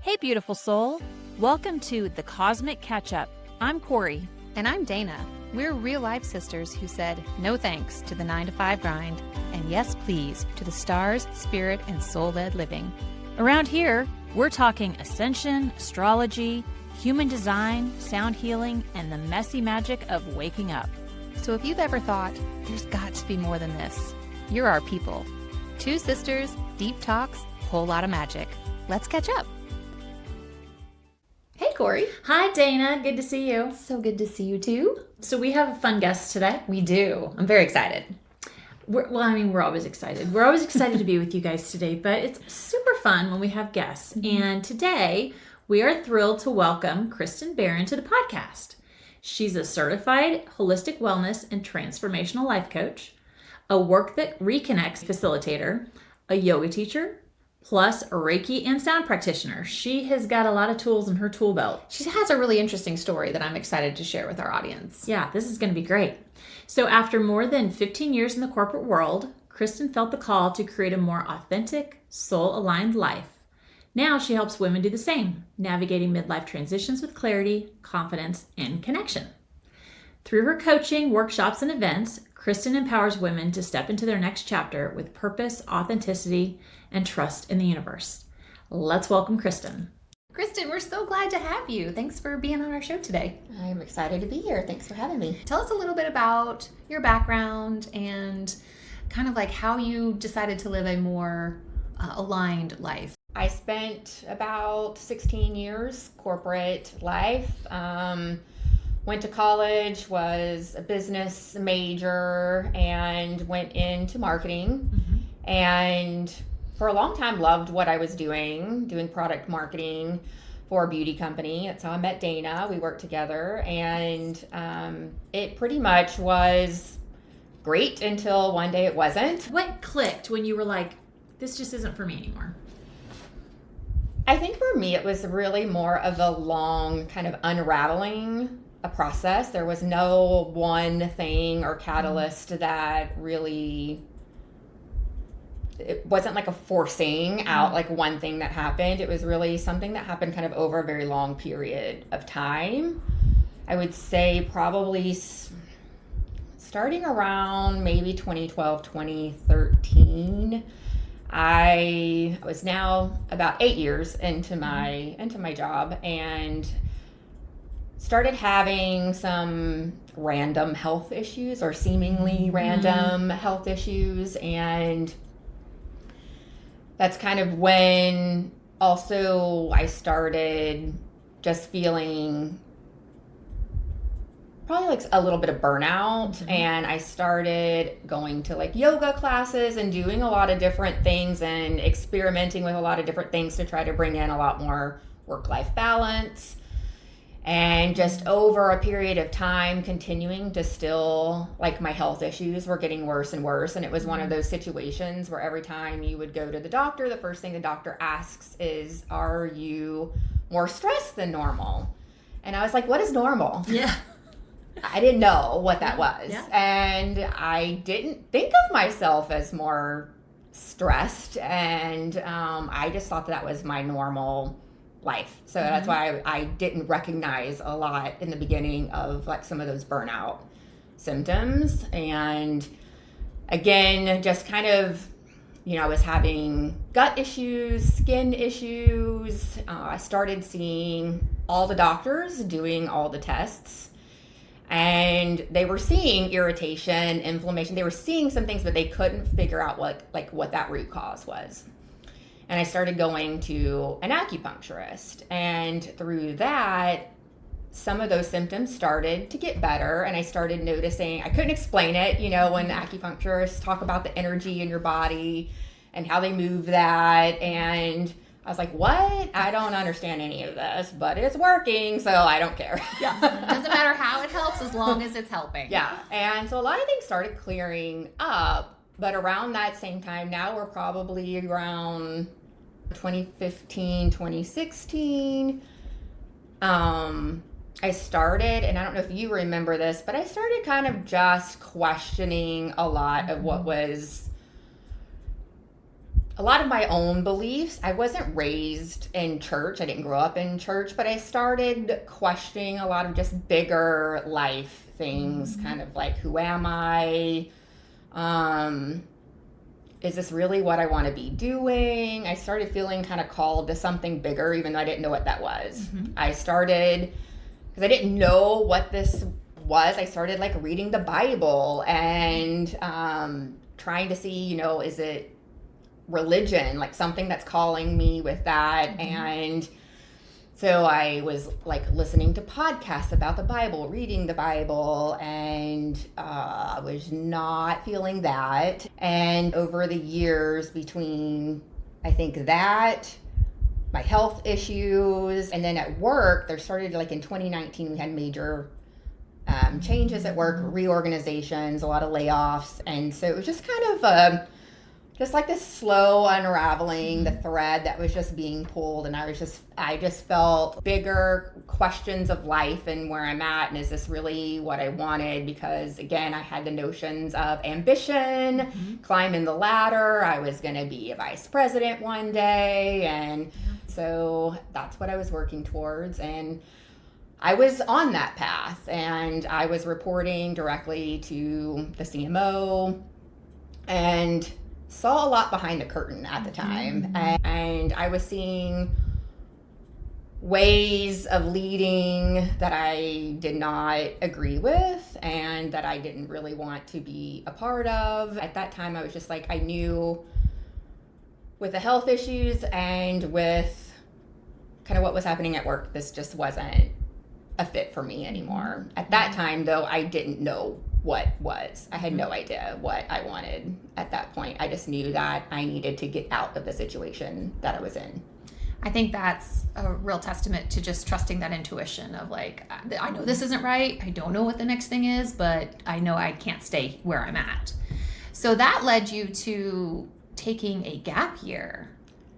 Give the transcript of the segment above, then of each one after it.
Hey, beautiful soul. Welcome to The Cosmic Catch-Up. I'm Corri. And I'm Dana. We're real-life sisters who said no thanks to the 9-to-5 grind and yes, please, to the stars, spirit, and soul-led living. Around here, we're talking ascension, astrology, human design, sound healing, and the messy magic of waking up. So if you've ever thought, there's got to be more than this, you're our people. Two sisters, deep talks, whole lot of magic. Let's catch up. Hey, Corri. Hi, Dana. Good to see you. So good to see you, too. So we have a fun guest today. We do. I'm very excited. We're always excited. We're always excited to be with you guys today, but it's super fun when we have guests. Mm-hmm. And today, we are thrilled to welcome Kristen Barron to the podcast. She's a certified holistic wellness and transformational life coach, a Work That Reconnects facilitator, a yoga teacher, plus a Reiki and sound practitioner. She has got a lot of tools in her tool belt. She has a really interesting story that I'm excited to share with our audience. Yeah, this is going to be great. So after more than 15 years in the corporate world, Kristen felt the call to create a more authentic, soul-aligned life. Now she helps women do the same, navigating midlife transitions with clarity, confidence, and connection. Through her coaching, workshops, and events, Kristen empowers women to step into their next chapter with purpose, authenticity, and trust in the universe. Let's welcome Kristen. Kristen, we're so glad to have you. Thanks for being on our show today. I'm excited to be here. Thanks for having me. Tell us a little bit about your background and kind of like how you decided to live a more aligned life. I spent about 16 years corporate life. Went to college, was a business major, and went into marketing. Mm-hmm. And for a long time, loved what I was doing product marketing for a beauty company. That's how I met Dana. We worked together, and it pretty much was great until one day it wasn't. What clicked when you were like, this just isn't for me anymore? I think for me, it was really more of a long kind of unraveling a process. There was no one thing or catalyst that really, it wasn't like a forcing out like one thing that happened. It was really something that happened kind of over a very long period of time. I would say probably starting around maybe 2012, 2013. I was now about 8 years into my job and started having some random health issues or seemingly random health issues. And that's kind of when also I started just feeling probably like a little bit of burnout. Mm-hmm. And I started going to like yoga classes and doing a lot of different things and experimenting with a lot of different things to try to bring in a lot more work-life balance. And just over a period of time, continuing to still, like my health issues were getting worse and worse. And it was one of those situations where every time you would go to the doctor, the first thing the doctor asks is, are you more stressed than normal? And I was like, what is normal? Yeah. I didn't know what that was. Yeah. And I didn't think of myself as more stressed. And I just thought that was my normal life. So that's why I didn't recognize a lot in the beginning of like some of those burnout symptoms. And again, just kind of, I was having gut issues, skin issues. I started seeing all the doctors, doing all the tests, and they were seeing irritation, inflammation. They were seeing some things, but they couldn't figure out what that root cause was. And I started going to an acupuncturist, and through that, some of those symptoms started to get better. And I started noticing, I couldn't explain it, when acupuncturists talk about the energy in your body and how they move that. And I was like, what? I don't understand any of this, but it's working, so I don't care. Yeah. It doesn't matter how it helps as long as it's helping. Yeah. And so a lot of things started clearing up. But around that same time, now we're probably around 2015, 2016, I started, and I don't know if you remember this, but I started kind of just questioning a lot of what was a lot of my own beliefs. I wasn't raised in church. I didn't grow up in church, but I started questioning a lot of just bigger life things, kind of like, who am I? Is this really what I want to be doing? I started feeling kind of called to something bigger, even though I didn't know what that was. I started, because I didn't know what this was, I started like reading the Bible and trying to see, you know, is it religion, like something that's calling me with that? And so I was like listening to podcasts about the Bible, reading the Bible, and I was not feeling that. And over the years between, I think that, my health issues, and then at work, there started like in 2019, we had major changes at work, reorganizations, a lot of layoffs. And so it was just kind of just like this slow unraveling, the thread that was just being pulled. And I just felt bigger questions of life and where I'm at. And is this really what I wanted? Because again, I had the notions of ambition, climbing the ladder. I was going to be a vice president one day. And so that's what I was working towards. And I was on that path, and I was reporting directly to the CMO and saw a lot behind the curtain at the time. And I was seeing ways of leading that I did not agree with and that I didn't really want to be a part of. At that time, I was just like, I knew with the health issues and with kind of what was happening at work, this just wasn't a fit for me anymore. At that time, though, I didn't know what was. I had no idea what I wanted at that point. I just knew that I needed to get out of the situation that I was in. I think that's a real testament to just trusting that intuition of like, I know this isn't right. I don't know what the next thing is, but I know I can't stay where I'm at. So that led you to taking a gap year.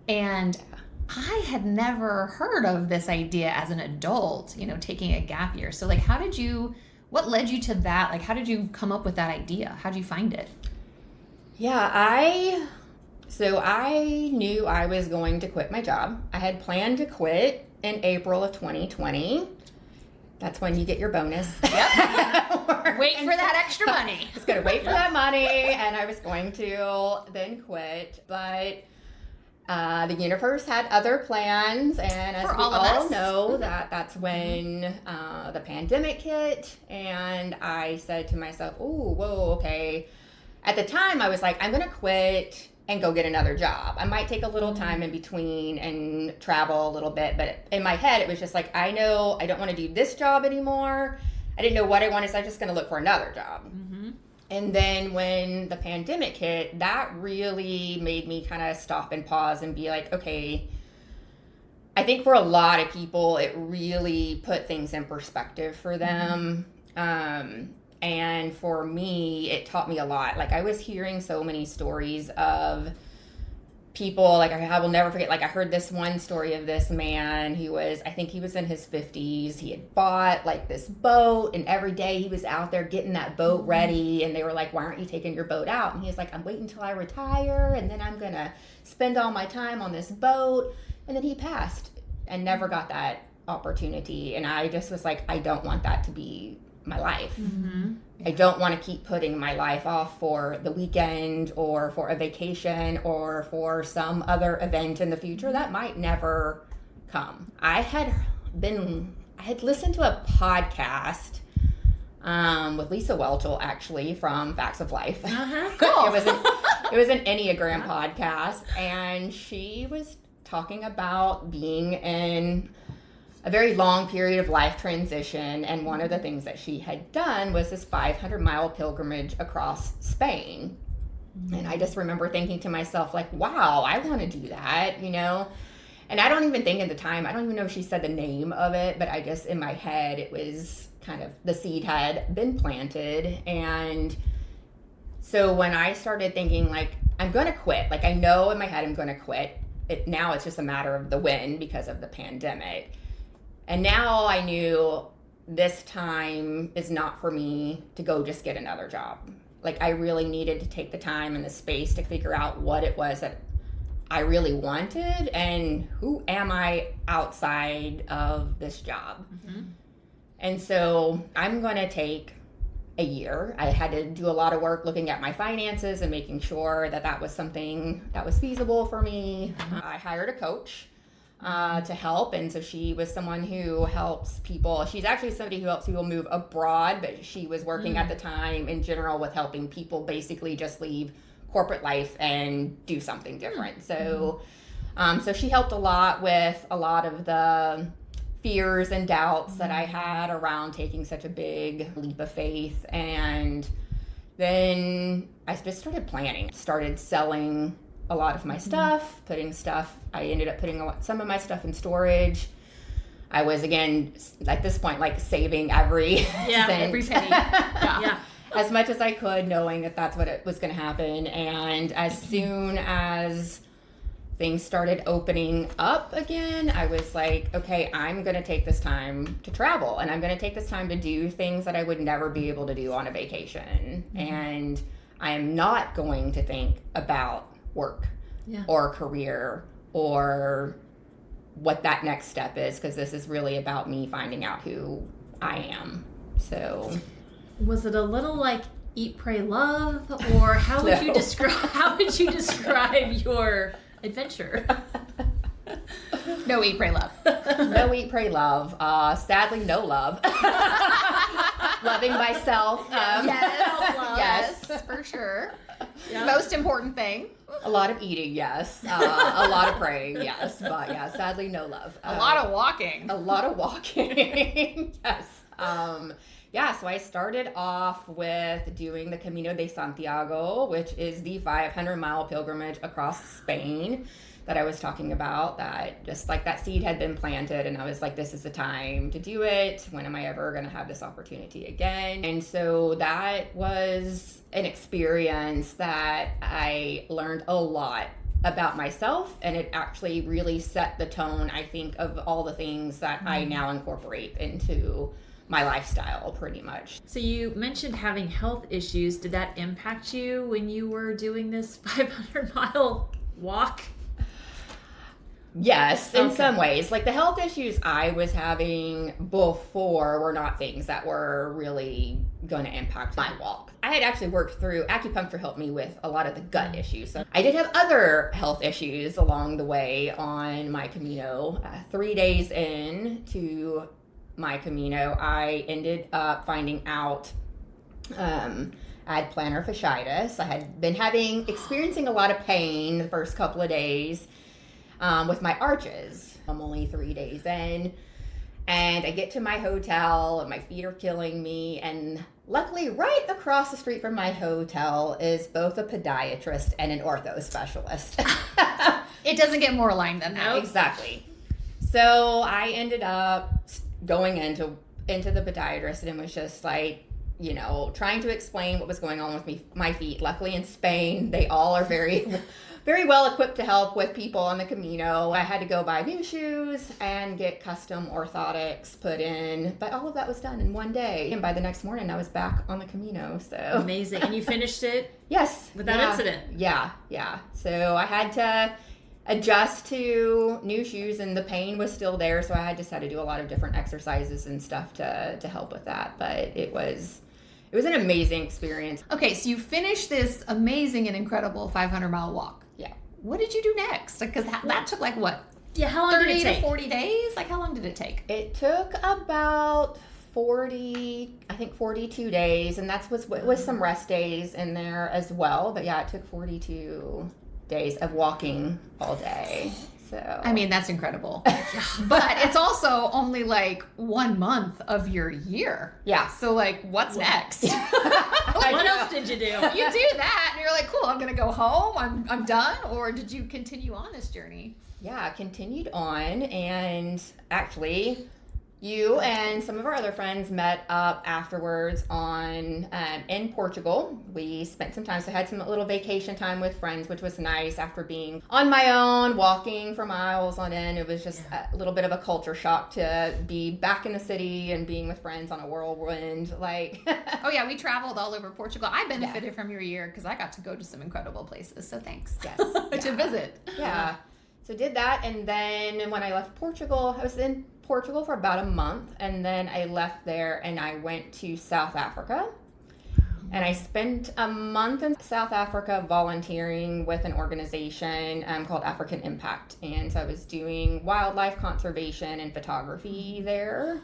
And I had never heard of this idea as an adult, you know, taking a gap year. So like, what led you to that? Like, how did you come up with that idea? How did you find it? Yeah, I knew I was going to quit my job. I had planned to quit in April of 2020. That's when you get your bonus. Yep. Wait for that extra money. I was going to wait for that money, and I was going to then quit. But the universe had other plans, and as we all know, that's when the pandemic hit, and I said to myself, "Oh, whoa, okay." At the time, I was like, "I'm going to quit and go get another job. I might take a little time in between and travel a little bit," but in my head, it was just like, I know I don't want to do this job anymore. I didn't know what I wanted, so I was just going to look for another job. And then when the pandemic hit, that really made me kind of stop and pause and be like, okay, I think for a lot of people, it really put things in perspective for them. And for me, it taught me a lot. Like, I was hearing so many stories of people, like, I will never forget, like, I heard this one story of this man. I think he was in his 50s. He had bought like this boat, and every day he was out there getting that boat ready, and they were like, "Why aren't you taking your boat out?" And he's like, "I'm waiting until I retire, and then I'm gonna spend all my time on this boat." And then he passed and never got that opportunity. And I just was like, I don't want that to be my life. I don't want to keep putting my life off for the weekend or for a vacation or for some other event in the future that might never come. I had listened to a podcast with Lisa Welchel, actually, from Facts of Life. Cool. It was an Enneagram podcast, and she was talking about being in a very long period of life transition, and one of the things that she had done was this 500-mile pilgrimage across Spain. And I just remember thinking to myself, like, wow, I want to do that, you know? And I don't even think at the time, I don't even know if she said the name of it, but I just, in my head, it was kind of, the seed had been planted. And so when I started thinking, like, I'm going to quit, like, I know in my head I'm going to quit. Now it's just a matter of the when because of the pandemic. And now I knew this time is not for me to go just get another job. Like, I really needed to take the time and the space to figure out what it was that I really wanted, and who am I outside of this job. And so I'm going to take a year. I had to do a lot of work looking at my finances and making sure that that was something that was feasible for me. I hired a coach to help, and so she was someone who helps people. She's actually somebody who helps people move abroad, but she was working at the time in general with helping people basically just leave corporate life and do something different. So so she helped a lot with a lot of the fears and doubts that I had around taking such a big leap of faith. And then I just started planning, started selling a lot of my stuff, I ended up putting some of my stuff in storage. I was, again, at this point, like saving every cent. Every penny. Yeah. As much as I could, knowing that that's what it was going to happen. And as soon as things started opening up again, I was like, okay, I'm going to take this time to travel, and I'm going to take this time to do things that I would never be able to do on a vacation. And I am not going to think about work or career or what that next step is, because this is really about me finding out who I am. So was it a little like eat, pray, love, or how would you describe your adventure? No eat, pray, love. No eat, pray, love. Sadly, no love. Loving myself. Yes, for sure. Yeah. Most important thing. A lot of eating, yes. A lot of praying, yes. But yeah, sadly, no love. A lot of walking. A lot of walking, yes. So I started off with doing the Camino de Santiago, which is the 500-mile pilgrimage across Spain that I was talking about, that just like that seed had been planted, and I was like, this is the time to do it. When am I ever going to have this opportunity again? And so that was an experience that I learned a lot about myself, and it actually really set the tone, I think, of all the things that I now incorporate into my lifestyle pretty much. So you mentioned having health issues. Did that impact you when you were doing this 500-mile walk? Yes, in some ways. Like the health issues I was having before were not things that were really going to impact my walk. I had actually worked through, acupuncture helped me with a lot of the gut issues. So I did have other health issues along the way on my Camino. 3 days into my Camino, I ended up finding out I had plantar fasciitis. I had been experiencing a lot of pain the first couple of days with my arches. I'm only 3 days in, and I get to my hotel and my feet are killing me, and luckily right across the street from my hotel is both a podiatrist and an ortho specialist. It doesn't get more aligned than that. Exactly. So I ended up going into the podiatrist, and it was just like, trying to explain what was going on with my feet. Luckily in Spain, they all are very, very well equipped to help with people on the Camino. I had to go buy new shoes and get custom orthotics put in, but all of that was done in one day. And by the next morning, I was back on the Camino. So amazing. And you finished it? Yes. Without incident? Yeah. So I had to adjust to new shoes, and the pain was still there, so I just had to do a lot of different exercises and stuff to help with that. But it was an amazing experience. Okay, so you finished this amazing and incredible 500-mile walk. Yeah. What did you do next? Because that took like what? Yeah, how long did it take? 30 to 40 days? Like how long did it take? It took about 42 days, and that's with some rest days in there as well. But yeah, it took 42 days of walking all day. So I mean, that's incredible. But it's also only like 1 month of your year. Yeah. So like, what's next? What else did you do? You do that and you're like, cool, I'm gonna go home, I'm done? Or did you continue on this journey? Yeah, continued on, and actually you and some of our other friends met up afterwards in Portugal. We spent some time, so I had some little vacation time with friends, which was nice after being on my own, walking for miles on end. It was just a little bit of a culture shock to be back in the city and being with friends on a whirlwind. Like, oh yeah, we traveled all over Portugal. I benefited from your year because I got to go to some incredible places. So thanks. Yes, to visit. Yeah. So did that, and then when I left Portugal, I was in Portugal for about a month, and then I left there and I went to South Africa. And I spent a month in South Africa volunteering with an organization called African Impact. And so I was doing wildlife conservation and photography there.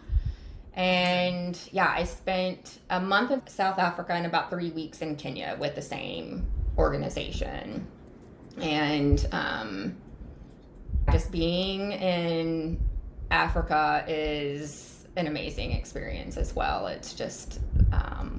And yeah, I spent a month in South Africa and about 3 weeks in Kenya with the same organization. And just being in Africa is an amazing experience as well. It's just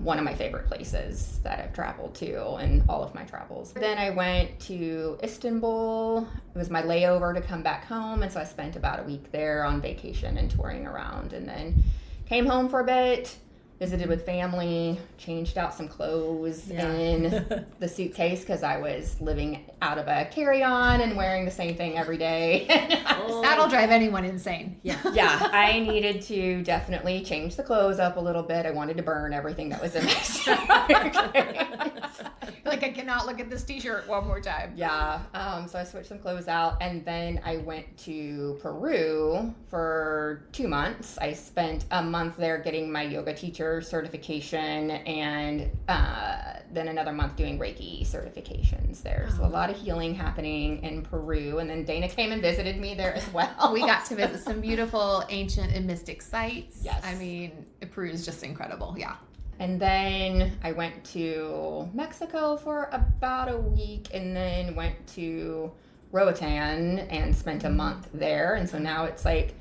one of my favorite places that I've traveled to in all of my travels. Then I went to Istanbul. It was my layover to come back home, and so I spent about a week there on vacation and touring around, and then came home for a bit, visited with family, changed out some clothes in the suitcase because I was living out of a carry-on and wearing the same thing every day. That'll drive anyone insane. Yeah. Yeah, I needed to definitely change the clothes up a little bit. I wanted to burn everything that was in my suitcase. Like, I cannot look at this t-shirt one more time. Yeah, so I switched some clothes out, and then I went to Peru for 2 months. I spent a month there getting my yoga teacher certification, and then another month doing Reiki certifications there. So a lot of healing happening in Peru, and then Dana came and visited me there as well. We got to visit some beautiful ancient and mystic sites. Yes. I mean, Peru is just incredible. Yeah. And then I went to Mexico for about a week, and then went to Roatan and spent a month there. And so now it's like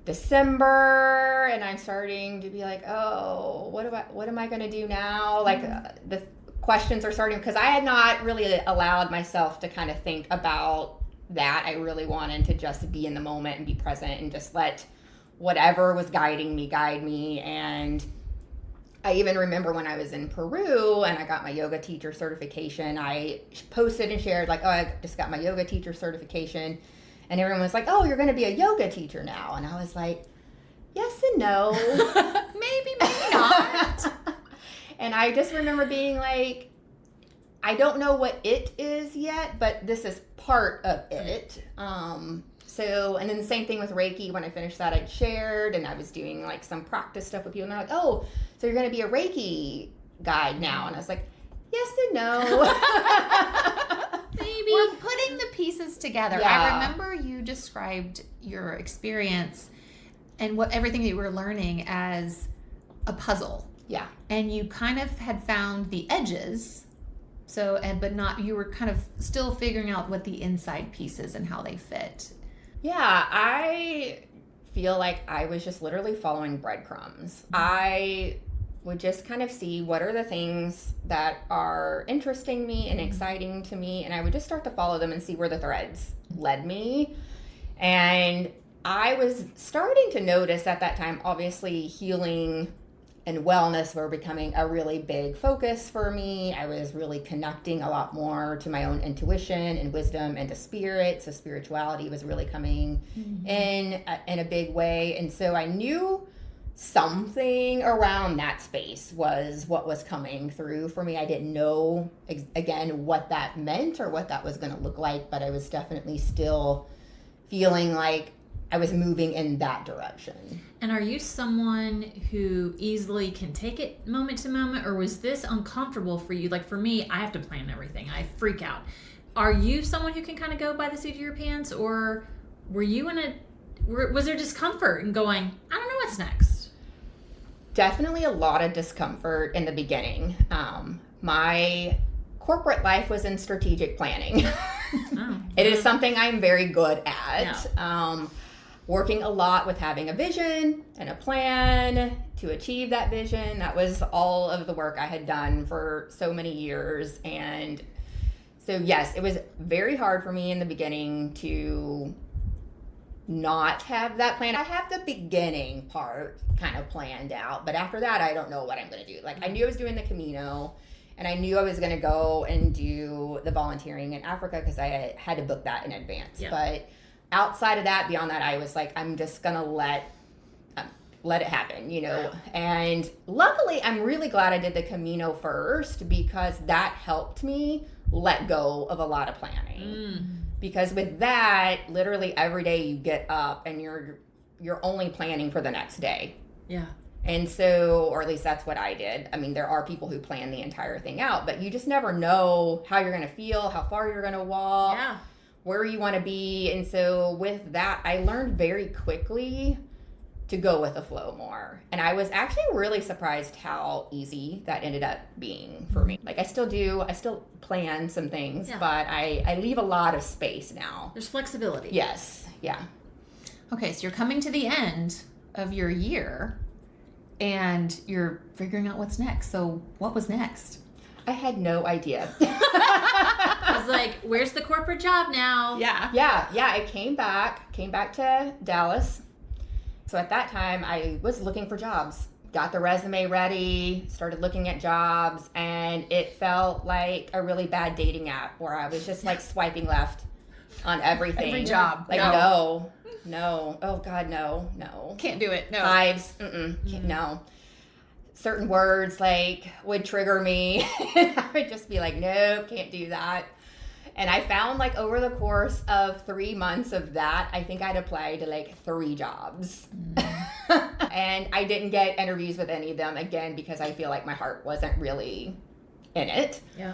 December, and I'm starting to be like, oh, what am I going to do now? Like the questions are starting, because I had not really allowed myself to kind of think about that. I really wanted to just be in the moment and be present and just let whatever was guiding me guide me. And I even remember when I was in Peru and I got my yoga teacher certification, I posted and shared like, oh, I just got my yoga teacher certification. And everyone was like, oh, you're going to be a yoga teacher now. And I was like, yes and no. maybe not. And I just remember being like, I don't know what it is yet, but this is part of it. So, and then the same thing with Reiki. When I finished that, I shared, and I was doing like some practice stuff with people, and they're like, oh, so you're going to be a Reiki guide now? And I was like, yes and no. Maybe. We're putting the pieces together. Yeah. I remember you described your experience and everything that you were learning as a puzzle. Yeah. And you kind of had found the edges. So, but not, you were kind of still figuring out what the inside pieces and how they fit. Yeah, I feel like I was just literally following breadcrumbs. I would just kind of see what are the things that are interesting me and exciting to me, and I would just start to follow them and see where the threads led me. And I was starting to notice at that time, obviously, healing and wellness were becoming a really big focus for me. I was really connecting a lot more to my own intuition and wisdom and to spirit. So spirituality was really coming in a big way. And so I knew something around that space was what was coming through for me. I didn't know, again, what that meant or what that was going to look like, but I was definitely still feeling like I was moving in that direction. And are you someone who easily can take it moment to moment, or was this uncomfortable for you? Like for me, I have to plan everything. I freak out. Are you someone who can kind of go by the seat of your pants, or were you was there discomfort in going, I don't know what's next? Definitely a lot of discomfort in the beginning. My corporate life was in strategic planning. It is something I'm very good at. Yeah. Working a lot with having a vision and a plan to achieve that vision. That was all of the work I had done for so many years. And so, yes, it was very hard for me in the beginning to not have that plan. I have the beginning part kind of planned out, but after that, I don't know what I'm going to do. Like, I knew I was doing the Camino, and I knew I was going to go and do the volunteering in Africa because I had to book that in advance. Yeah. But outside of that, beyond that, I was like, I'm just going to let it happen, you know. And luckily, I'm really glad I did the Camino first, because that helped me let go of a lot of planning. Because with that, literally every day you get up and you're only planning for the next day. Yeah. And so, or at least that's what I did. I mean, there are people who plan the entire thing out, but you just never know how you're going to feel, how far you're going to walk, where you want to be. And so with that, I learned very quickly to go with the flow more. And I was actually really surprised how easy that ended up being for me. Like, I still plan some things, but I leave a lot of space now. There's flexibility. Yes. Yeah. Okay, so you're coming to the end of your year and you're figuring out what's next. So what was next? I had no idea. I was like, where's the corporate job now? Yeah. I came back to Dallas. So at that time, I was looking for jobs. Got the resume ready, started looking at jobs, and it felt like a really bad dating app where I was just like swiping left on everything. Every job. Like, no. Oh God, no. Can't do it. No. Vibes. No. Certain words like would trigger me. I would just be like, nope, can't do that. And I found, like, over the course of 3 months of that, I think I'd applied to like 3 jobs. And I didn't get interviews with any of them, again, because I feel like my heart wasn't really in it. Yeah.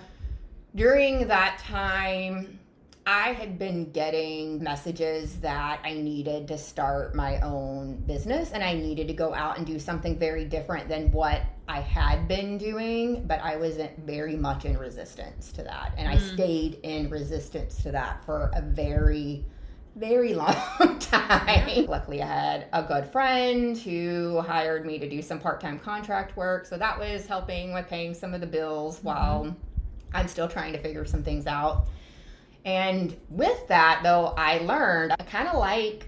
During that time, I had been getting messages that I needed to start my own business and I needed to go out and do something very different than what I had been doing, but I wasn't very much in resistance to that. And I stayed in resistance to that for a very, very long time. Luckily, I had a good friend who hired me to do some part-time contract work. So that was helping with paying some of the bills while I'm still trying to figure some things out. And with that, though, I learned I kind of like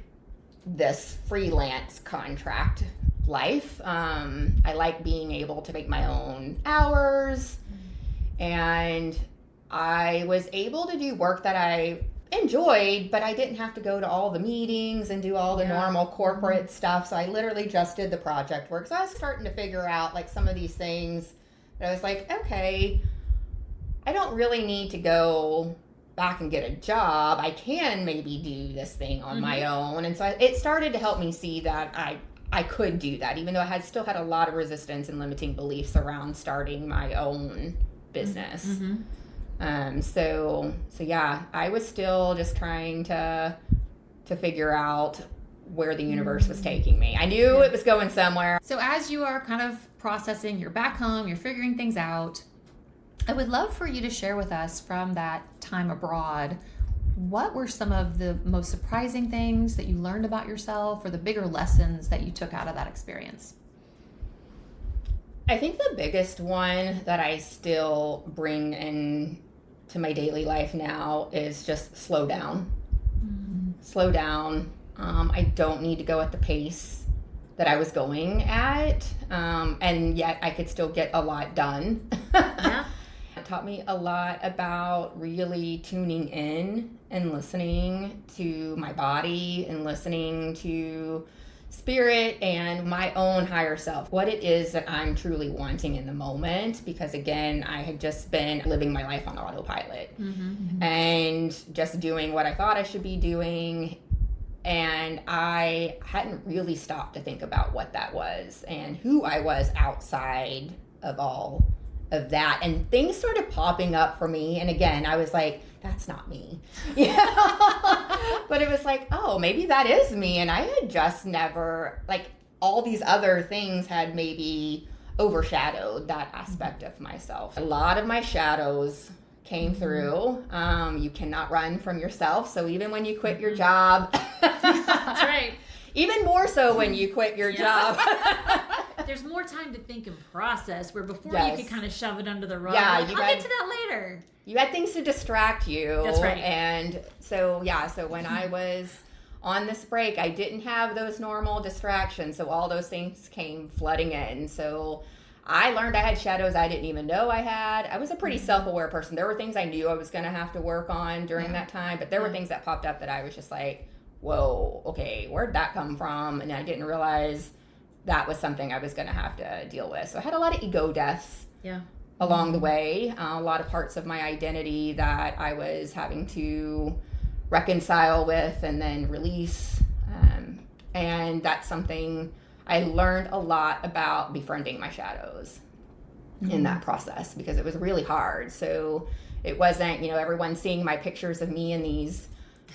this freelance contract life. I like being able to make my own hours. And I was able to do work that I enjoyed, but I didn't have to go to all the meetings and do all the normal corporate stuff. So I literally just did the project work. So I was starting to figure out like some of these things that I was like, okay, I don't really need to go back and get a job. I can maybe do this thing on my own. And so it started to help me see that I could do that, even though I still had a lot of resistance and limiting beliefs around starting my own business. So yeah, I was still just trying to figure out where the universe was taking me. I knew it was going somewhere. So as you are kind of processing, you're back home, you're figuring things out, I would love for you to share with us from that time abroad, what were some of the most surprising things that you learned about yourself or the bigger lessons that you took out of that experience? I think the biggest one that I still bring into my daily life now is just slow down. Slow down. I don't need to go at the pace that I was going at, and yet I could still get a lot done. It taught me a lot about really tuning in and listening to my body and listening to spirit and my own higher self, what it is that I'm truly wanting in the moment. Because again, I had just been living my life on autopilot and just doing what I thought I should be doing. And I hadn't really stopped to think about what that was and who I was outside of all of that. And things started popping up for me. And again, I was like, that's not me. But it was like, oh, maybe that is me. And I had just never, like, all these other things had maybe overshadowed that aspect of myself. A lot of my shadows came through. You cannot run from yourself. So even when you quit your job, That's right. even more so when you quit your job. There's more time to think and process, where before Yes. you could kind of shove it under the rug. Yeah, I'll get to that later. You had things to distract you. That's right. And so, yeah, so when I was on this break, I didn't have those normal distractions. So all those things came flooding in. So I learned I had shadows I didn't even know I had. I was a pretty self-aware person. There were things I knew I was going to have to work on during that time, but there were things that popped up that I was just like, whoa, okay, where'd that come from? And I didn't realize that was something I was going to have to deal with. So I had a lot of ego deaths along the way, a lot of parts of my identity that I was having to reconcile with and then release. And that's something I learned a lot about, befriending my shadows in that process, because it was really hard. So it wasn't, everyone seeing my pictures of me in these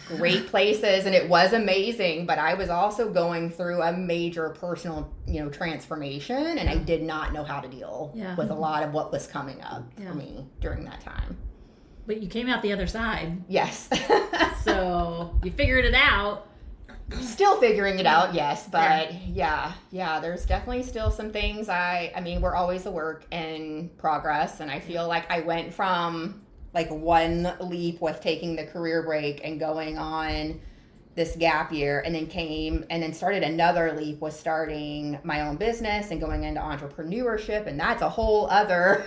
great places, and it was amazing, but I was also going through a major personal, transformation, and I did not know how to deal with a lot of what was coming up for me during that time. But you came out the other side. Yes. So you figured it out. Still figuring it out, yes, but yeah, there's definitely still some things I mean, we're always a work in progress, and I feel like I went from like one leap with taking the career break and going on this gap year, and then started another leap with starting my own business and going into entrepreneurship, and that's a whole other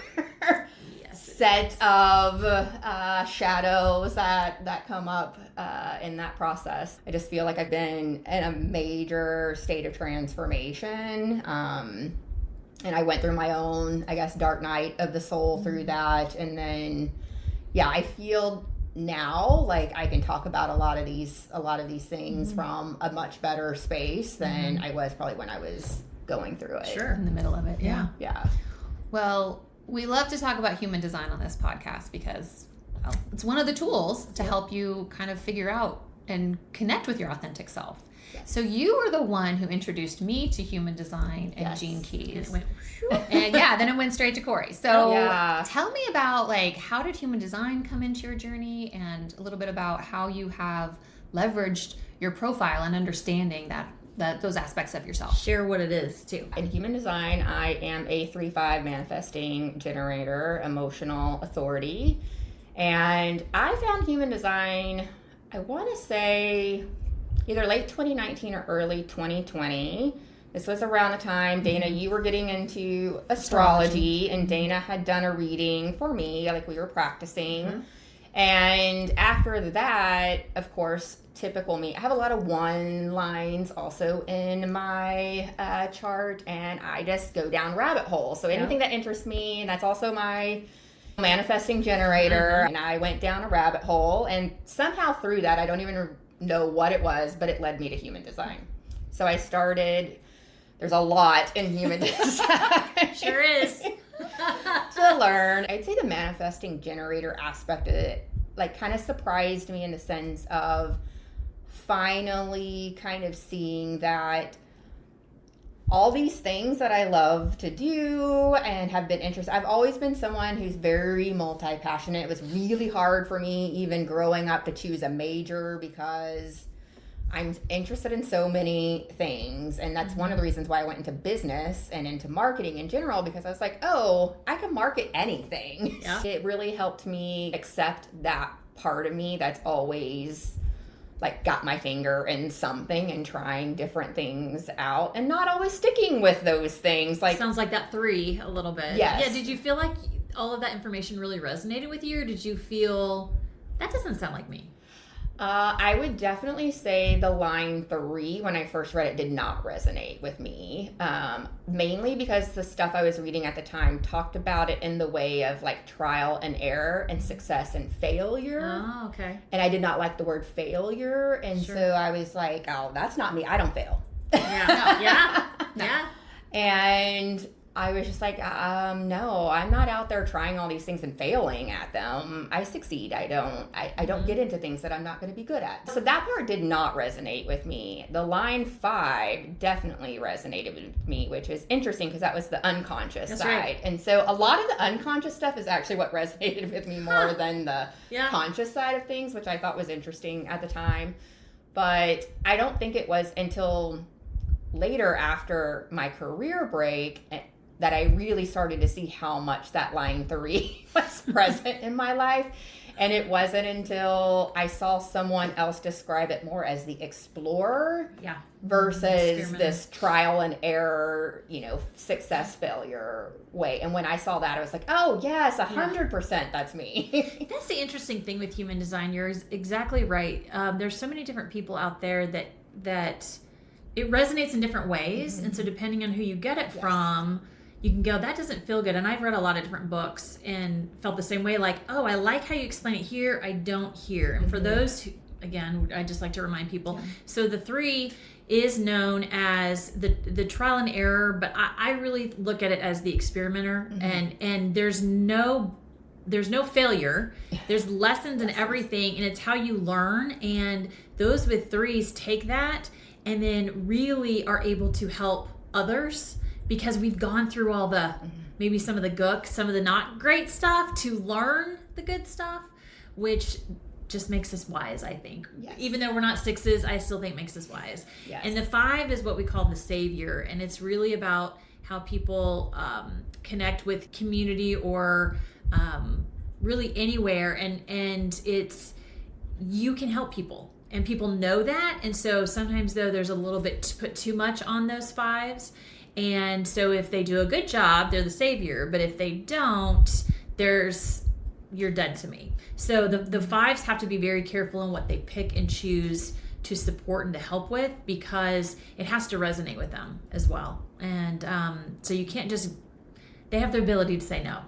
set of shadows that come up in that process. I just feel like I've been in a major state of transformation, and I went through my own, I guess, dark night of the soul through that, and then I feel now like I can talk about a lot of these things from a much better space than I was probably when I was going through it. In the middle of it. Yeah. Well, we love to talk about human design on this podcast because it's one of the tools to help you kind of figure out and connect with your authentic self. Yes. So you were the one who introduced me to human design and Gene Keys. And then it went straight to Corri. So tell me about how did human design come into your journey, and a little bit about how you have leveraged your profile and understanding that those aspects of yourself. Share what it is too. In human design, I am a 3/5 manifesting generator, emotional authority. And I found human design, I want to say either late 2019 or early 2020. This was around the time, Dana, you were getting into astrology, and Dana had done a reading for me, like we were practicing. And after that, of course, typical me, I have a lot of one lines also in my chart, and I just go down rabbit holes. So anything that interests me, and that's also my manifesting generator, and I went down a rabbit hole, and somehow through that, I don't even know what it was, but it led me to human design. So I started, there's a lot in human design. Sure is. To learn. I'd say the manifesting generator aspect of it kind of surprised me, in the sense of finally kind of seeing that all these things that I love to do and have been interested. I've always been someone who's very multi-passionate. It was really hard for me even growing up to choose a major, because I'm interested in so many things. And that's one of the reasons why I went into business and into marketing in general, because I was like, oh, I can market anything. Yeah. It really helped me accept that part of me that's always got my finger in something and trying different things out and not always sticking with those things. Sounds like that 3 a little bit. Yes. Yeah. Did you feel like all of that information really resonated with you, or did you feel that doesn't sound like me? I would definitely say the line 3, when I first read it, did not resonate with me. Mainly because the stuff I was reading at the time talked about it in the way of trial and error and success and failure. Oh, okay. And I did not like the word failure. And so I was like, oh, that's not me. I don't fail. Yeah. Yeah. And I was just like, no, I'm not out there trying all these things and failing at them. I succeed. I don't get into things that I'm not going to be good at. So that part did not resonate with me. The line 5 definitely resonated with me, which is interesting because that was the unconscious side. Right. And so a lot of the unconscious stuff is actually what resonated with me more than the conscious side of things, which I thought was interesting at the time. But I don't think it was until later, after my career break, that I really started to see how much that line 3 was present in my life. And it wasn't until I saw someone else describe it more as the explorer versus this trial and error, success failure way. And when I saw that, I was like, oh yes, 100% that's me. That's the interesting thing with human design. You're exactly right. There's so many different people out there that it resonates in different ways. Mm-hmm. And so depending on who you get it from, you can go, that doesn't feel good. And I've read a lot of different books and felt the same way, like, oh, I like how you explain it here. I don't here. And for those who, again, I just like to remind people. So the 3 is known as the trial and error, but I really look at it as the experimenter. And there's no failure. There's lessons in everything, and it's how you learn. And those with 3s take that and then really are able to help others, because we've gone through all the, maybe some of the gook, some of the not great stuff to learn the good stuff, which just makes us wise, I think. Yes. Even though we're not 6s, I still think makes us wise. Yes. And the 5 is what we call the savior. And it's really about how people connect with community or really anywhere. And it's, you can help people. And people know that. And so sometimes, though, there's a little bit to put too much on those 5s. And so if they do a good job, they're the savior. But if they don't, you're dead to me. So the 5s have to be very careful in what they pick and choose to support and to help with, because it has to resonate with them as well. And so you can't just, they have the ability to say no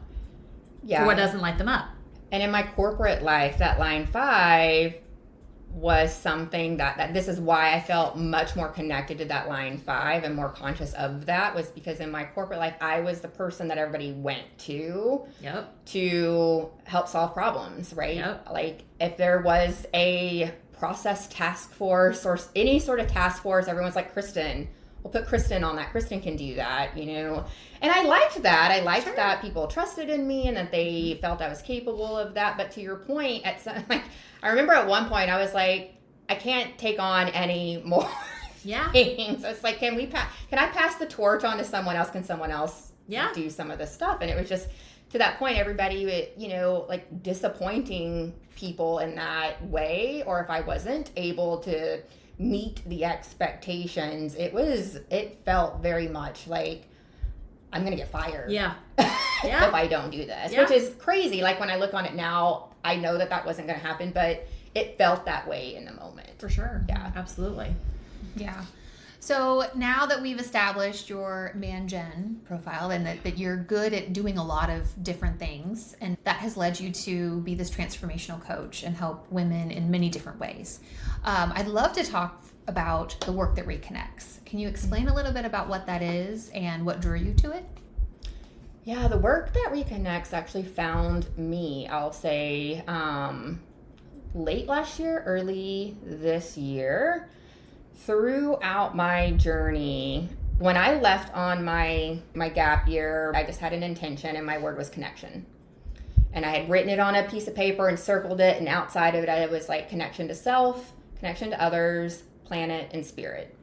for what doesn't light them up. And in my corporate life, that line 5 was something that this is why I felt much more connected to that line 5 and more conscious of that, was because in my corporate life, I was the person that everybody went to help solve problems, right? Like if there was a process task force or any sort of task force, everyone's like, Kristen, we'll put Kristen on that. Kristen can do that, And I liked that. I liked that people trusted in me and that they felt I was capable of that. But to your point, I remember at one point I was like, I can't take on any more things. So it's like, can I pass the torch on to someone else? Can someone else do some of this stuff? And it was just to that point, everybody, like disappointing people in that way. Or if I wasn't able to meet the expectations, it felt very much like I'm gonna get fired if I don't do this, which is crazy. Like when I look on it now, I know that wasn't gonna happen, but it felt that way in the moment. For sure. Yeah, absolutely. Yeah. So now that we've established your man-gen profile and that you're good at doing a lot of different things, and that has led you to be this transformational coach and help women in many different ways, I'd love to talk about the work that reconnects. Can you explain a little bit about what that is and what drew you to it? Yeah, the work that Reconnects actually found me, I'll say, late last year, early this year. Throughout my journey, when I left on my gap year, I just had an intention, and my word was connection. And I had written it on a piece of paper and circled it, and outside of it, I was like connection to self, connection to others, planet, and spirit.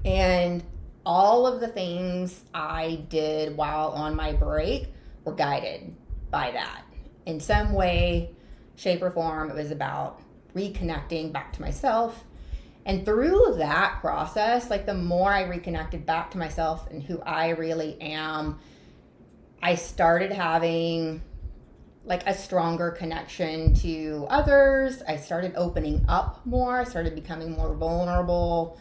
And all of the things I did while on my break were guided by that. In some way, shape, or form, it was about reconnecting back to myself. And through that process, like the more I reconnected back to myself and who I really am, I started having like a stronger connection to others. I started opening up more. I started becoming more vulnerable.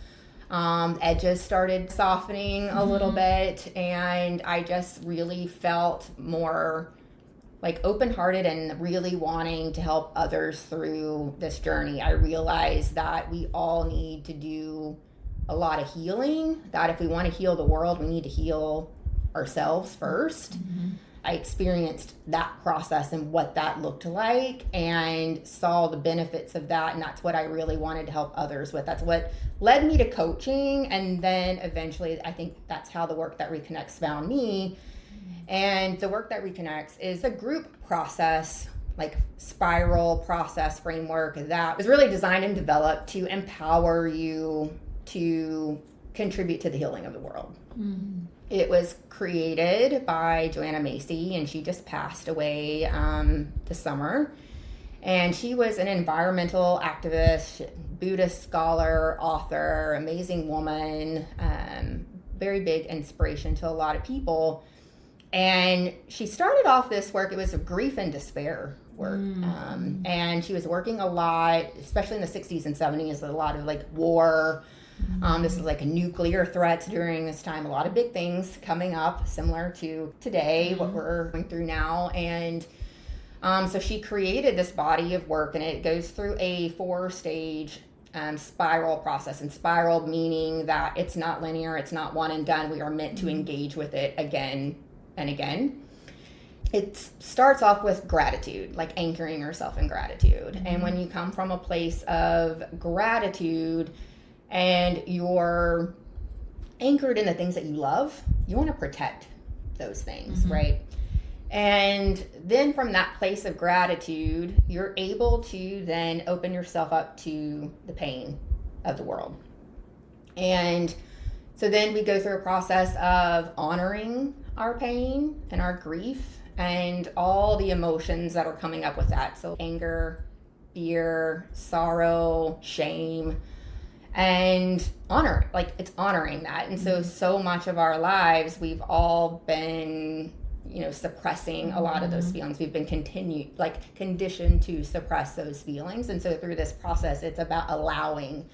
Edges started softening a little bit. And I just really felt more like open-hearted and really wanting to help others through this journey. I realized that we all need to do a lot of healing, that if we want to heal the world, we need to heal ourselves first. I experienced that process and what that looked like and saw the benefits of that, and that's what I really wanted to help others with. That's what led me to coaching, and then eventually I think that's how the work that Reconnects found me. And the work that Reconnects is a group process, like spiral process framework that was really designed and developed to empower you to contribute to the healing of the world. It was created by Joanna Macy, and she just passed away this summer. And she was an environmental activist, Buddhist scholar, author, amazing woman, very big inspiration to a lot of people. And she started off this work, it was a grief and despair work. And she was working a lot, especially in the 60s and 70s, a lot of like war. This is like a nuclear threats during this time, a lot of big things coming up, similar to today, what we're going through now. And so she created this body of work, and it goes through a 4-stage spiral process. And spiral meaning that it's not linear, it's not one and done. We are meant to engage with it again and again. It starts off with gratitude, like anchoring yourself in gratitude. And when you come from a place of gratitude and you're anchored in the things that you love, you want to protect those things, right? And then from that place of gratitude, you're able to then open yourself up to the pain of the world. And so then we go through a process of honoring our pain and our grief and all the emotions that are coming up with that. So anger, fear, sorrow, shame, and honor, like it's honoring that. And so much of our lives, we've all been, suppressing a lot of those feelings. We've been conditioned to suppress those feelings. And so through this process, it's about allowing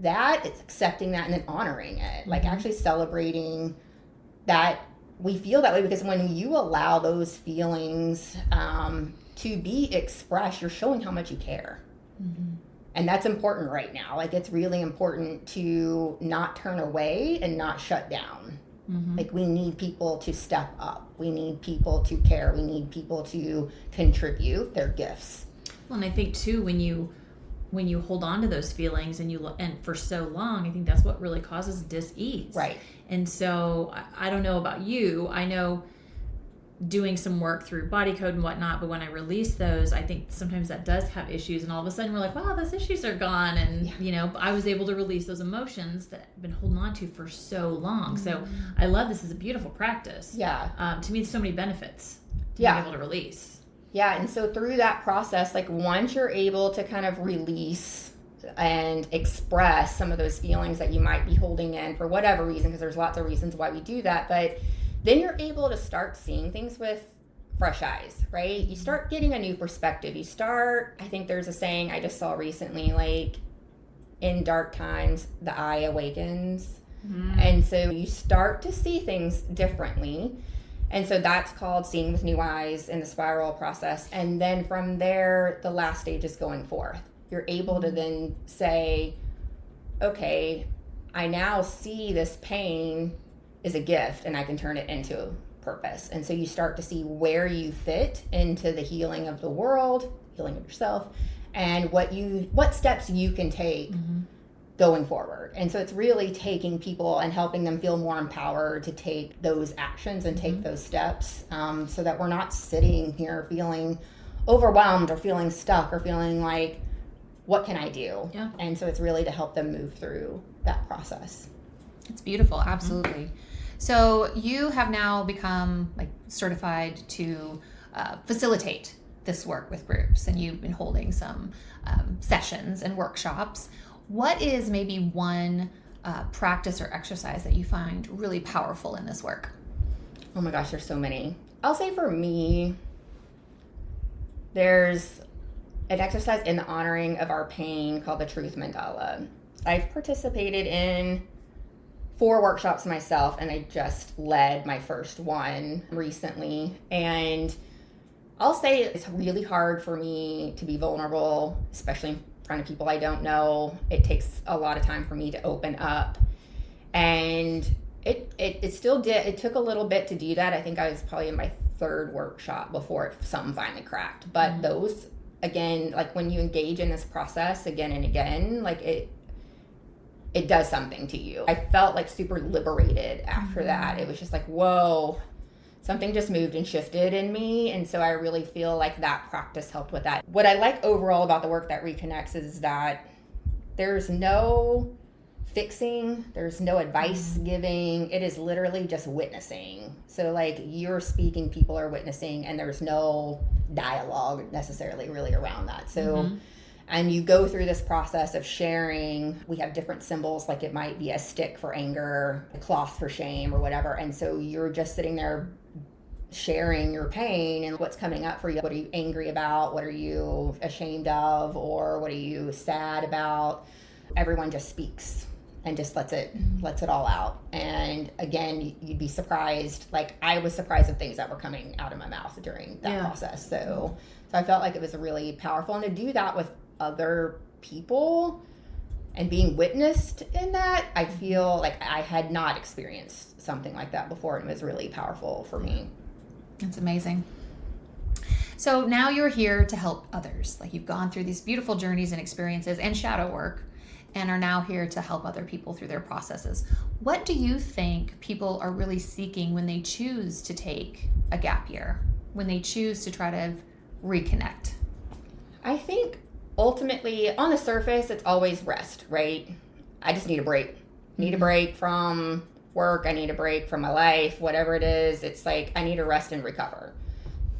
that, it's accepting that, and then honoring it, like actually celebrating that we feel that way. Because when you allow those feelings to be expressed, you're showing how much you care. And that's important right now. Like it's really important to not turn away and not shut down. Like we need people to step up. We need people to care. We need people to contribute their gifts. Well, and I think too, when you hold on to those feelings and for so long, I think that's what really causes dis-ease. Right. And so I don't know about you. I know doing some work through body code and whatnot, but when I release those, I think sometimes that does have issues, and all of a sudden we're like, wow, those issues are gone. And I was able to release those emotions that I've been holding on to for so long. So I love this as a beautiful practice. To me, it's so many benefits to be able to release. And so through that process, like once you're able to kind of release and express some of those feelings that you might be holding in for whatever reason, because there's lots of reasons why we do that, but then you're able to start seeing things with fresh eyes, right? You start getting a new perspective. I think there's a saying I just saw recently, like, in dark times, the eye awakens. And so you start to see things differently. And so that's called seeing with new eyes in the spiral process. And then from there, the last stage is going forth. You're able to then say, okay, I now see this pain is a gift and I can turn it into purpose. And so you start to see where you fit into the healing of the world, healing of yourself, and what steps you can take going forward. And so it's really taking people and helping them feel more empowered to take those actions and take those steps, so that we're not sitting here feeling overwhelmed or feeling stuck or feeling like, what can I do? And so it's really to help them move through that process. It's beautiful. Absolutely. So you have now become certified to facilitate this work with groups, and you've been holding some sessions and workshops. What is maybe one practice or exercise that you find really powerful in this work? Oh my gosh, there's so many. I'll say for me, there's an exercise in the honoring of our pain called the Truth Mandala. I've participated in 4 workshops myself, and I just led my first one recently. And I'll say it's really hard for me to be vulnerable, especially in front of people I don't know. It takes a lot of time for me to open up. And it still did. It took a little bit to do that. I think I was probably in my 3rd workshop before something finally cracked. But those, again, like when you engage in this process again and again, like it does something to you. I felt like super liberated after that. It was just like, whoa, something just moved and shifted in me. And so I really feel like that practice helped with that. What I like overall about the work that Reconnects is that there's no fixing. There's no advice giving. It is literally just witnessing. So like you're speaking, people are witnessing, and there's no dialogue necessarily really around that. So and you go through this process of sharing. We have different symbols, like it might be a stick for anger, a cloth for shame, or whatever. And so you're just sitting there sharing your pain and what's coming up for you. What are you angry about? What are you ashamed of? Or what are you sad about? Everyone just speaks and just lets it all out. And again, you'd be surprised. Like I was surprised at things that were coming out of my mouth during that process. So I felt like it was really powerful. And to do that with other people and being witnessed in that, I feel like I had not experienced something like that before, and it was really powerful for me. That's amazing. So now you're here to help others. Like you've gone through these beautiful journeys and experiences and shadow work, and are now here to help other people through their processes. What do you think people are really seeking when they choose to take a gap year, when they choose to try to reconnect? I think ultimately, on the surface, it's always rest, right? I just need a break. Need a break from work. I need a break from my life, whatever it is. It's like I need to rest and recover.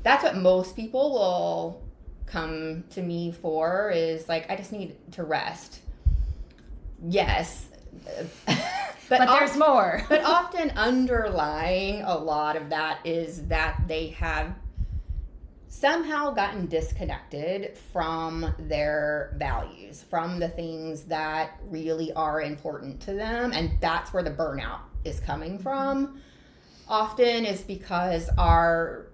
That's what most people will come to me for, is like, I just need to rest. Yes. But there's more. But often underlying a lot of that is that they have somehow gotten disconnected from their values, from the things that really are important to them. And that's where the burnout is coming from. Often is because our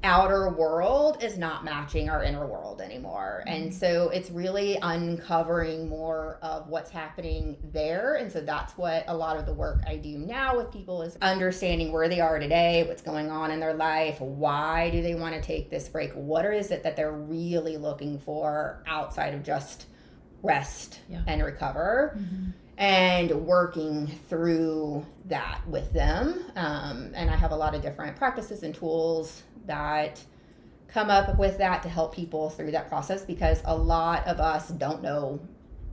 outer world is not matching our inner world anymore. And so it's really uncovering more of what's happening there. And so that's what a lot of the work I do now with people is understanding where they are today, what's going on in their life, why do they want to take this break, what is it that they're really looking for outside of just rest and recover. And working through that with them. And I have a lot of different practices and tools that come up with that to help people through that process, because a lot of us don't know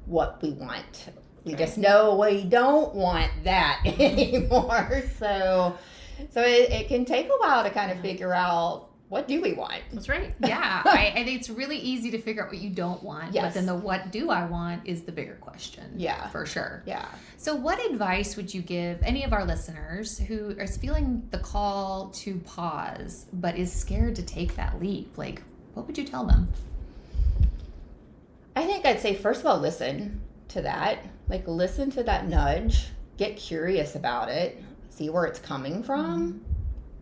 what we want. We just know we don't want that anymore. So it can take a while to kind of figure out, what do we want? That's right. Yeah. I think it's really easy to figure out what you don't want. Yes. But then the what do I want is the bigger question. Yeah. For sure. Yeah. So what advice would you give any of our listeners who is feeling the call to pause, but is scared to take that leap? Like, what would you tell them? I think I'd say, first of all, listen to that. Like, listen to that nudge. Get curious about it. See where it's coming from.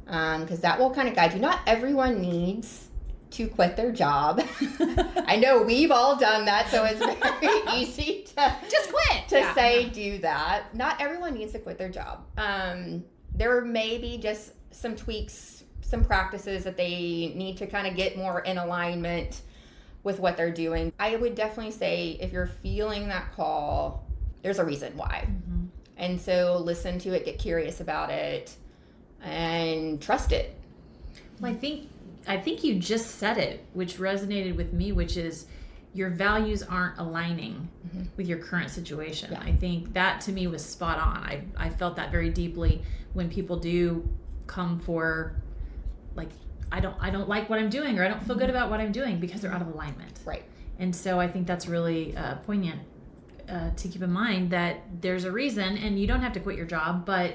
Because that will kind of guide you. Not everyone needs to quit their job. I know we've all done that, so it's very easy to just quit. Say do that. Not everyone needs to quit their job. There may be just some tweaks, some practices that they need to kind of get more in alignment with what they're doing. I would definitely say, if you're feeling that call, there's a reason why. And so listen to it, get curious about it, and trust it. Well, I think you just said it, which resonated with me, which is your values aren't aligning with your current situation. I think that to me was spot on. I felt that very deeply when people do come for, like, I don't like what I'm doing, or I don't feel good about what I'm doing, because they're out of alignment. Right. And so I think that's really poignant to keep in mind, that there's a reason, and you don't have to quit your job, but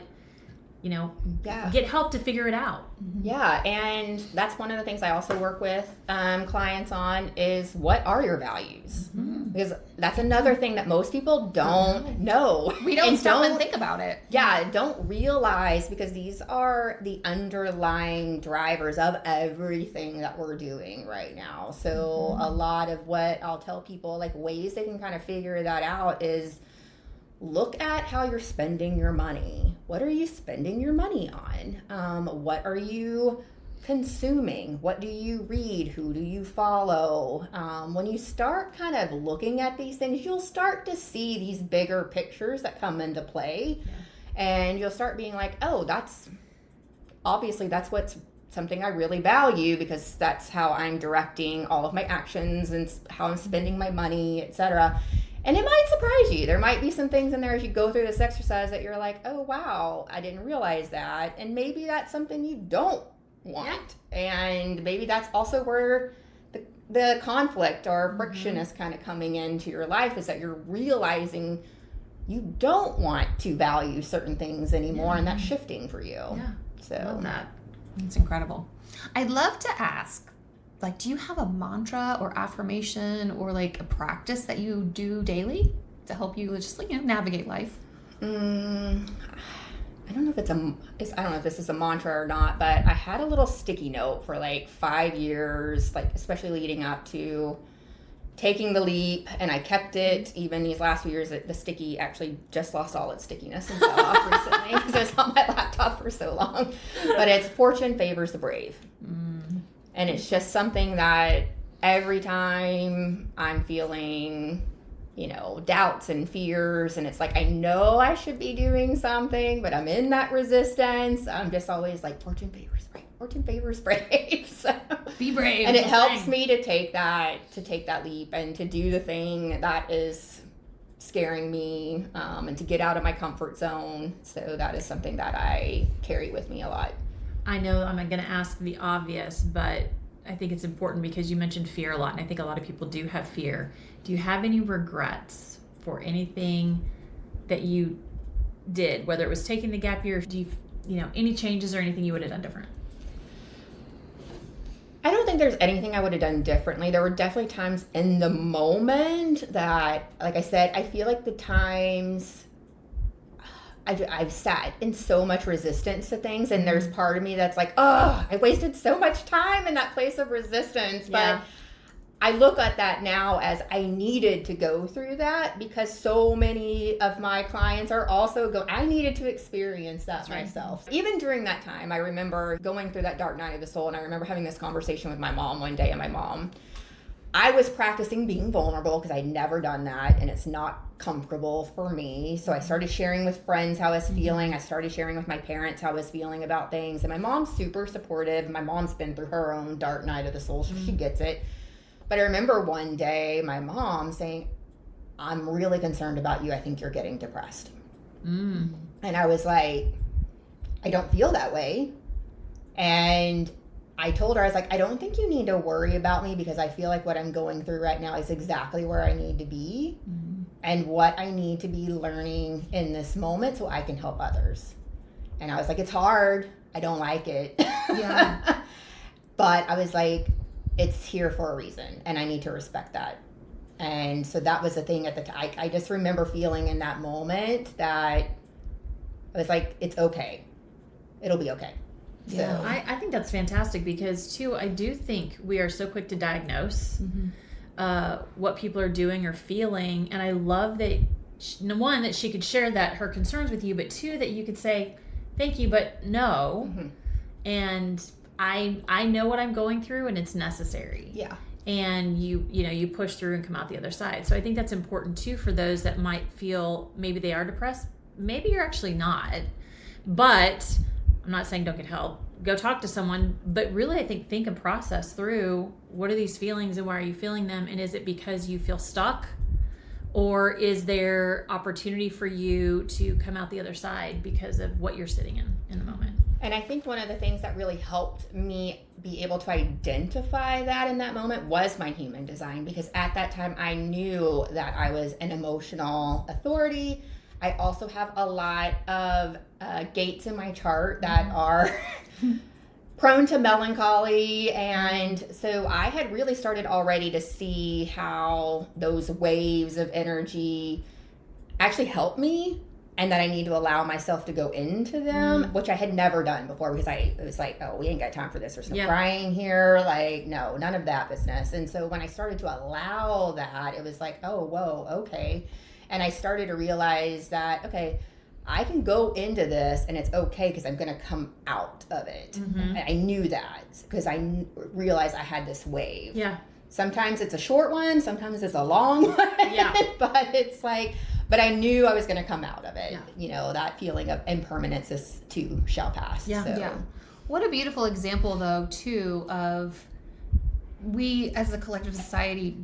get help to figure it out. Yeah, and that's one of the things I also work with clients on, is what are your values? Because that's another thing that most people don't know. We don't stop and think about it. Yeah, don't realize, because these are the underlying drivers of everything that we're doing right now. So a lot of what I'll tell people, like ways they can kind of figure that out, is look at how you're spending your money. What are you spending your money on? What are you consuming? What do you read? Who do you follow? When you start kind of looking at these things, you'll start to see these bigger pictures that come into play. And you'll start being like, oh, that's what's something I really value, because that's how I'm directing all of my actions and how I'm spending my money, etc. And it might surprise you. There might be some things in there as you go through this exercise that you're like, oh, wow, I didn't realize that. And maybe that's something you don't want. Yeah. And maybe that's also where the conflict or friction is kind of coming into your life, is that you're realizing you don't want to value certain things anymore, and that's shifting for you. Yeah. So I love that. That's incredible. I'd love to ask, like, do you have a mantra or affirmation or like a practice that you do daily to help you just like, navigate life? I don't know if I don't know if this is a mantra or not, but I had a little sticky note for like 5 years, like especially leading up to taking the leap, and I kept it even these last few years. The sticky actually just lost all its stickiness and fell off recently because it was on my laptop for so long. But it's fortune favors the brave. And it's just something that every time I'm feeling, doubts and fears, and it's like, I know I should be doing something, but I'm in that resistance. I'm just always like, fortune favors brave. Fortune favors brave. So, be brave. And it helps me to take that leap and to do the thing that is scaring me, and to get out of my comfort zone. So that is something that I carry with me a lot. I know I'm going to ask the obvious, but I think it's important because you mentioned fear a lot, and I think a lot of people do have fear. Do you have any regrets for anything that you did, whether it was taking the gap year? Do you, any changes or anything you would have done different? I don't think there's anything I would have done differently. There were definitely times in the moment that, like I said, I feel like the times I've sat in so much resistance to things, and there's part of me that's like, oh, I wasted so much time in that place of resistance. But I look at that now as I needed to go through that, because so many of my clients are also I needed to experience that myself. Even during that time, I remember going through that dark night of the soul, and I remember having this conversation with my mom one day, and I was practicing being vulnerable because I'd never done that, and it's not comfortable for me. So I started sharing with friends how I was feeling. I started sharing with my parents how I was feeling about things. And my mom's super supportive. My mom's been through her own dark night of the soul, so she gets it. But I remember one day my mom saying, I'm really concerned about you. I think you're getting depressed. And I was like, I don't feel that way. And I told her, I was like, I don't think you need to worry about me, because I feel like what I'm going through right now is exactly where I need to be and what I need to be learning in this moment so I can help others. And I was like, it's hard. I don't like it. Yeah. But I was like, it's here for a reason, and I need to respect that. And so that was the thing at the time. I just remember feeling in that moment that I was like, it's okay. It'll be okay. Yeah, So I think that's fantastic, because too, I do think we are so quick to diagnose what people are doing or feeling. And I love that, one, that she could share her concerns with you, but two, that you could say, thank you, but no. And I know what I'm going through, and it's necessary. Yeah. And you push through and come out the other side. So I think that's important too for those that might feel maybe they are depressed. Maybe you're actually not. But I'm not saying don't get help. Go talk to someone. But really, I think and process through, what are these feelings and why are you feeling them? And is it because you feel stuck? Or is there opportunity for you to come out the other side because of what you're sitting in the moment? And I think one of the things that really helped me be able to identify that in that moment was my human design, because at that time I knew that I was an emotional authority. I also have a lot of gates in my chart that are prone to melancholy. And so I had really started already to see how those waves of energy actually help me, and that I need to allow myself to go into them, which I had never done before, because it was like, oh, we ain't got time for this. There's no crying here. Like, no, none of that business. And so when I started to allow that, it was like, oh, whoa, okay. And I started to realize that, okay, I can go into this and it's okay, because I'm going to come out of it. And I knew that because I realized I had this wave. Yeah. Sometimes it's a short one. Sometimes it's a long one. Yeah. But it's like, but I knew I was going to come out of it. Yeah. That feeling of impermanence, this too shall pass. Yeah. So. Yeah. What a beautiful example, though, too, of we as a collective society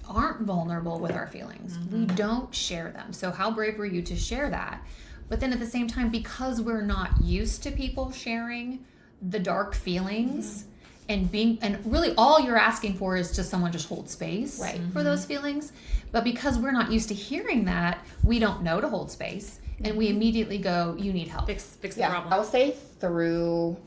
aren't vulnerable with our feelings. We don't share them. So how brave were you to share that? But then at the same time, because we're not used to people sharing the dark feelings and really all you're asking for is just someone just hold space for those feelings. But because we're not used to hearing that, we don't know to hold space. And we immediately go, you need help. Fix the problem. I'll say through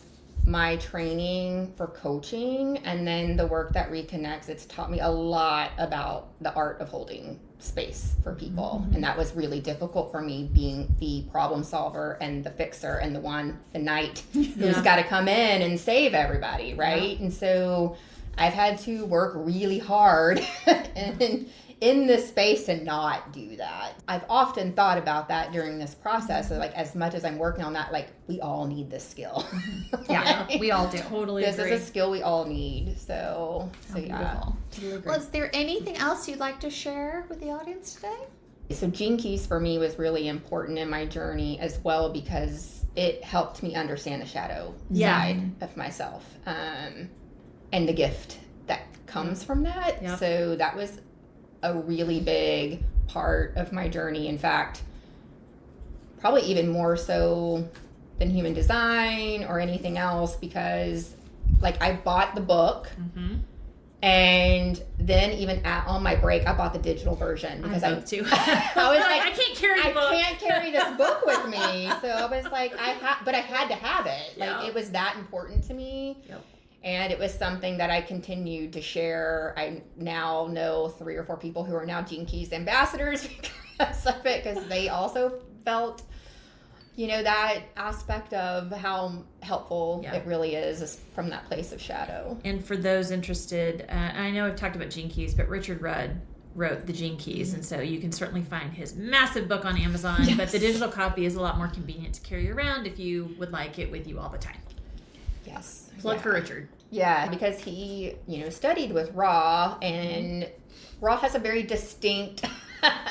my training for coaching and then the work that Reconnects, it's taught me a lot about the art of holding space for people. And that was really difficult for me, being the problem solver and the fixer and the knight who's got to come in and save everybody, right? And so I've had to work really hard in this space to not do that. I've often thought about that during this process. So like, as much as I'm working on that, like, we all need this skill. Yeah, we all do. Totally This agree. is a skill we all need. So Beautiful. Totally agree. Well, is there anything else you'd like to share with the audience today? So Gene Keys for me was really important in my journey as well, because it helped me understand the shadow side of myself, and the gift that comes from that. Yep. So that was a really big part of my journey. In fact, probably even more so than human design or anything else, because like I bought the book and then even on my break I bought the digital version because I too. I was like, I can't carry the book. I can't carry this book with me. So I was like, but I had to have it. Like, it was that important to me. Yep. And it was something that I continued to share. I now know 3 or 4 people who are now Gene Keys ambassadors because of it, because they also felt, that aspect of how helpful it really is from that place of shadow. And for those interested, I know I've talked about Gene Keys, but Richard Rudd wrote the Gene Keys, and so you can certainly find his massive book on Amazon, but the digital copy is a lot more convenient to carry around if you would like it with you all the time. Yes. Plug for Richard. Yeah, because he, studied with Ra, and Ra has a very distinct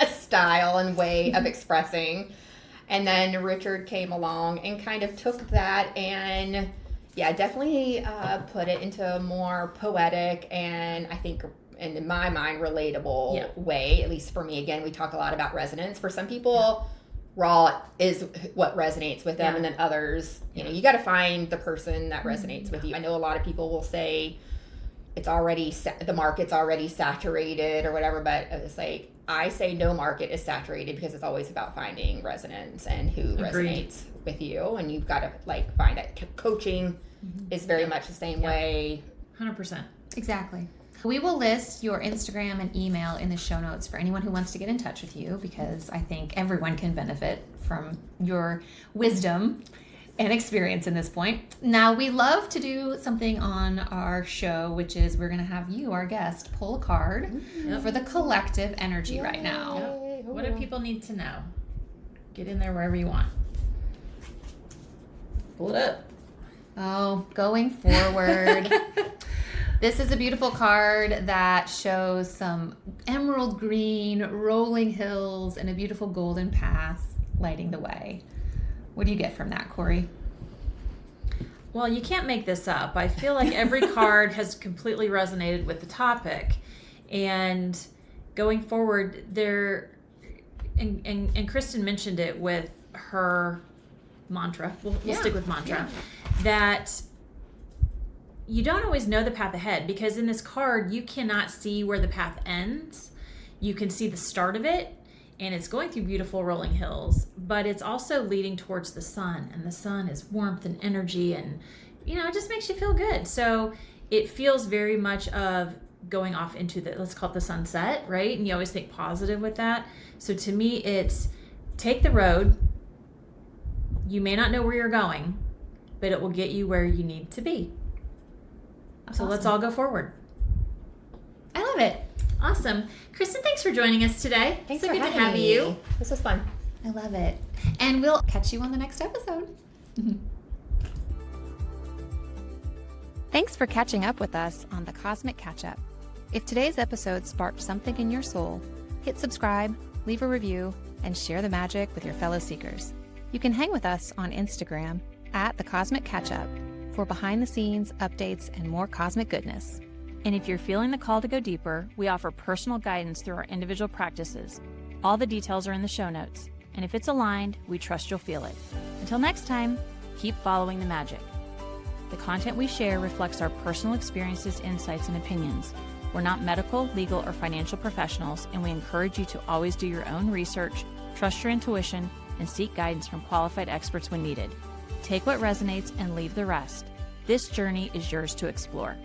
style and way of expressing. And then Richard came along and kind of took that and, definitely put it into a more poetic and, I think, in my mind, relatable way. At least for me, again, we talk a lot about resonance. For some people, Raw is what resonates with them, and then others, you got to find the person that resonates with you. I know a lot of people will say it's already the market's already saturated or whatever, but it's like, I say no market is saturated, because it's always about finding resonance and who resonates with you, and you've got to find it. Coaching is very much the same way. 100%. Exactly. We will list your Instagram and email in the show notes for anyone who wants to get in touch with you, because I think everyone can benefit from your wisdom and experience in this point. Now, we love to do something on our show, which is we're going to have you, our guest, pull a card for the collective energy right now. What do people need to know? Get in there wherever you want. Pull it up. Oh, going forward. This is a beautiful card that shows some emerald green rolling hills and a beautiful golden path lighting the way. What do you get from that, Corri? Well, you can't make this up. I feel like every card has completely resonated with the topic. And going forward, and Kristen mentioned it with her mantra. We'll stick with mantra. That you don't always know the path ahead, because in this card, you cannot see where the path ends. You can see the start of it, and it's going through beautiful rolling hills, but it's also leading towards the sun, and the sun is warmth and energy, and it just makes you feel good. So it feels very much of going off into let's call it the sunset, right? And you always think positive with that. So to me, it's take the road. You may not know where you're going, but it will get you where you need to be. So let's all go forward. I love it. Awesome. Kristen, thanks for joining us today. Thanks so for good to having have me. you. This was fun. I love it. And we'll catch you on the next episode. Thanks for catching up with us on the Cosmic Catch-Up. If today's episode sparked something in your soul, hit subscribe, leave a review, and share the magic with your fellow seekers. You can hang with us on Instagram @the Cosmic Catch-Up for behind-the-scenes updates and more cosmic goodness. And if you're feeling the call to go deeper, we offer personal guidance through our individual practices. All the details are in the show notes. And if it's aligned, we trust you'll feel it. Until next time, keep following the magic. The content we share reflects our personal experiences, insights, and opinions. We're not medical, legal, or financial professionals, and we encourage you to always do your own research, trust your intuition, and seek guidance from qualified experts when needed. Take what resonates and leave the rest. This journey is yours to explore.